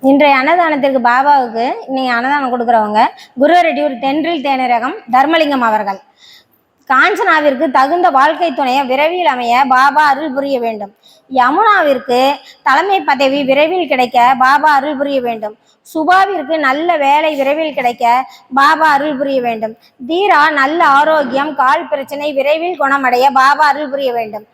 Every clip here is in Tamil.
இன்றைய அன்னதானத்திற்கு பாபாவுக்கு இன்னைக்கு அன்னதானம் கொடுக்குறவங்க குருவரெட்டியூர் தென்றில் தேனிரகம் தர்மலிங்கம் அவர்கள். காஞ்சனாவிற்கு தகுந்த வாழ்க்கை துணையை விரைவில் அமைய பாபா அருள் புரிய வேண்டும். யமுனாவிற்கு தலைமை பதவி விரைவில் கிடைக்க பாபா அருள் புரிய வேண்டும். சுபாவிற்கு நல்ல வேலை விரைவில் கிடைக்க பாபா அருள் புரிய வேண்டும். தீரா நல்ல ஆரோக்கியம், கால் பிரச்சனை விரைவில் குணமடைய பாபா அருள் புரிய வேண்டும்.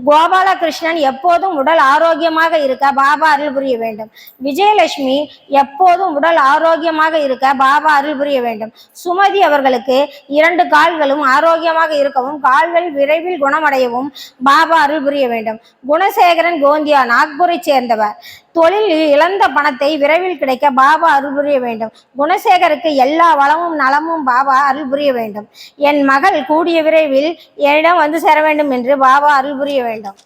கோபாலகிருஷ்ணன் எப்போதும் உடல் ஆரோக்கியமாக இருக்க பாபா அருள் புரிய வேண்டும். விஜயலட்சுமி எப்போதும் உடல் ஆரோக்கியமாக இருக்க பாபா அருள் புரிய வேண்டும். சுமதி அவர்களுக்கு 2 கால்களும் ஆரோக்கியமாக இருக்கவும் கால்கள் விரைவில் குணமடையவும் பாபா அருள் புரிய வேண்டும். குணசேகரன் கோந்தியா நாக்பூரை சேர்ந்தவர். தொழிலில் இழந்த பணத்தை விரைவில் கிடைக்க பாபா அருள் புரிய வேண்டும். குணசேகருக்கு எல்லா வளமும் நலமும் பாபா அருள் புரிய வேண்டும். என் மகள் கூடிய விரைவில் என்னிடம் வந்து சேர வேண்டும் என்று பாபா அருள் புரிய வேண்டும்.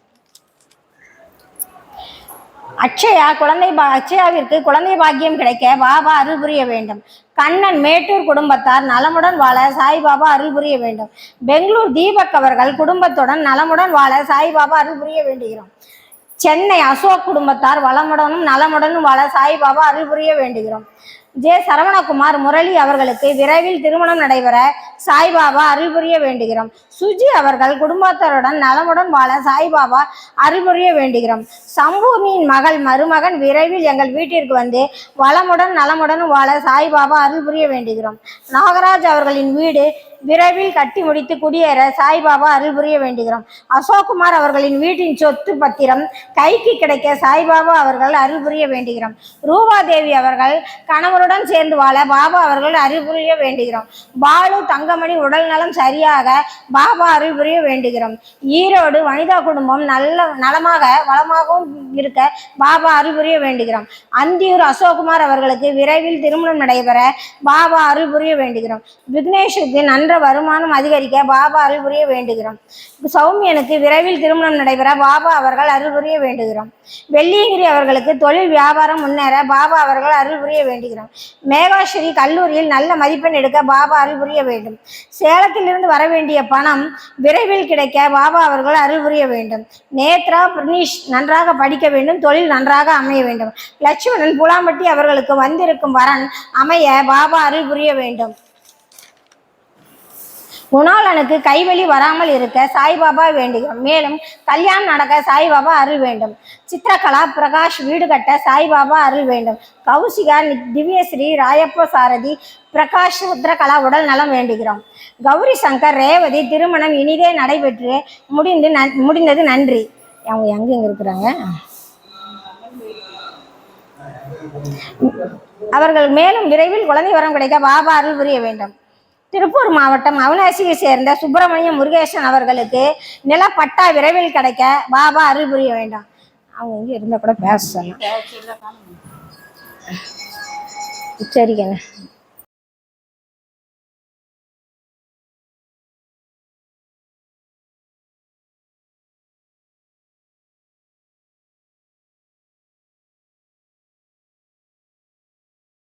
அக்ஷயாவிற்கு குழந்தை பாக்கியம் கிடைக்க பாபா அருள் புரிய வேண்டும். கண்ணன் மேட்டூர் குடும்பத்தார் நலமுடன் வாழ சாய்பாபா அருள் புரிய வேண்டும். பெங்களூர் தீபக் அவர்கள் குடும்பத்துடன் நலமுடன் வாழ சாய்பாபா அருள் புரிய வேண்டுகிறோம். சென்னை அசோக் குடும்பத்தார் வளமுடனும் நலமுடனும் வாழ சாய்பாபா அருள் புரிய வேண்டுகிறோம். ஜே சரவணகுமார் முரளி அவர்களுக்கு விரைவில் திருமணம் நடைபெற சாய்பாபா அருள் புரிய வேண்டுகிறோம். சுஜி அவர்கள் குடும்பத்தாருடன் நலமுடன் வாழ சாய்பாபா அருள் புரிய வேண்டுகிறோம். சம்பூர்ணியின் மகள் மருமகன் விரைவில் எங்கள் வீட்டிற்கு வந்து வளமுடன் நலமுடன் வாழ சாய்பாபா அருள் புரிய வேண்டுகிறோம். நாகராஜ் அவர்களின் வீடு விரைவில் கட்டி முடித்து குடியேற சாய்பாபா அருள் புரிய வேண்டுகிறோம். அசோக்குமார் அவர்களின் வீட்டின் சொத்து பத்திரம் கைக்கு கிடைக்க சாய்பாபா அவர்கள் அருள் புரிய வேண்டுகிறோம். ரூபாதேவி அவர்கள் கணவருடன் சேர்ந்து வாழ பாபா அவர்கள் அருள் புரிய வேண்டுகிறோம். பாலு தங்கமணி உடல் நலம் சரியாக பாபா அருள் புரிய வேண்டுகிறோம். ஈரோடு வனிதா குடும்பம் நலமாக வளமாகவும் இருக்க பாபா அருள் புரிய வேண்டுகிறோம். அந்தியூர் அசோக்குமார் அவர்களுக்கு விரைவில் திருமணம் நடைபெற பாபா அருள் புரிய வேண்டுகிறோம். விக்னேஷுக்கு நன்ற வருமானம் அதிகரிக்க பாபா அருள் புரிய வேண்டுகிறோம். சௌமியனுக்கு விரைவில் திருமணம் நடைபெற பாபா அவர்கள் அருள் புரிய வேண்டுகிறோம். வெள்ளியங்கிரி அவர்களுக்கு தொழில் வியாபாரம் முன்னேற பாபா அவர்கள் அருள் புரிய வேண்டுகிறோம். மேகாஸ்ரீ கல்லூரியில் நல்ல மதிப்பெண் எடுக்க பாபா அருள் புரிய வேண்டும். சேலத்திலிருந்து வர வேண்டிய பணம் விரைவில் கிடைக்க பாபா அவர்கள் அருள் புரிய வேண்டும். நேத்ரா பிரினிஷ் நன்றாக படிக்க வேண்டும். தொழில் நன்றாக அமைய வேண்டும். லட்சுமணன் புலாம்பட்டி அவர்களுக்கு வந்திருக்கும் வரன் அமைய பாபா அருள் புரிய வேண்டும். குணாலனுக்கு கைவலி வராமல் இருக்க சாய்பாபா வேண்டுகிறோம். மேலும் கல்யாணம் நடக்க சாய்பாபா அருள் வேண்டும். சித்திரகலா பிரகாஷ் வீடு கட்ட சாய்பாபா அருள் வேண்டும். கௌசிகா திவ்யஸ்ரீ ராயப்ப சாரதி பிரகாஷ் சித்திரகலா உடல் நலம் வேண்டுகிறோம். கௌரி சங்கர் ரேவதி திருமணம் இனிதே நடைபெற்று முடிந்தது நன்றி. அவங்க எங்க இருக்கிறாங்க அவர்கள் மேலும் விரைவில் குழந்தை வரம் கிடைக்க பாபா அருள் புரிய வேண்டும். திருப்பூர் மாவட்டம் அவினாசியை சேர்ந்த சுப்பிரமணியம் முருகேசன் அவர்களுக்கு நிலப்பட்டா விரைவில் கிடைக்க பாபா அருள் புரிய வேண்டும். அவங்க இங்கே இருந்தால் கூட பேச சொன்னா சரிங்க.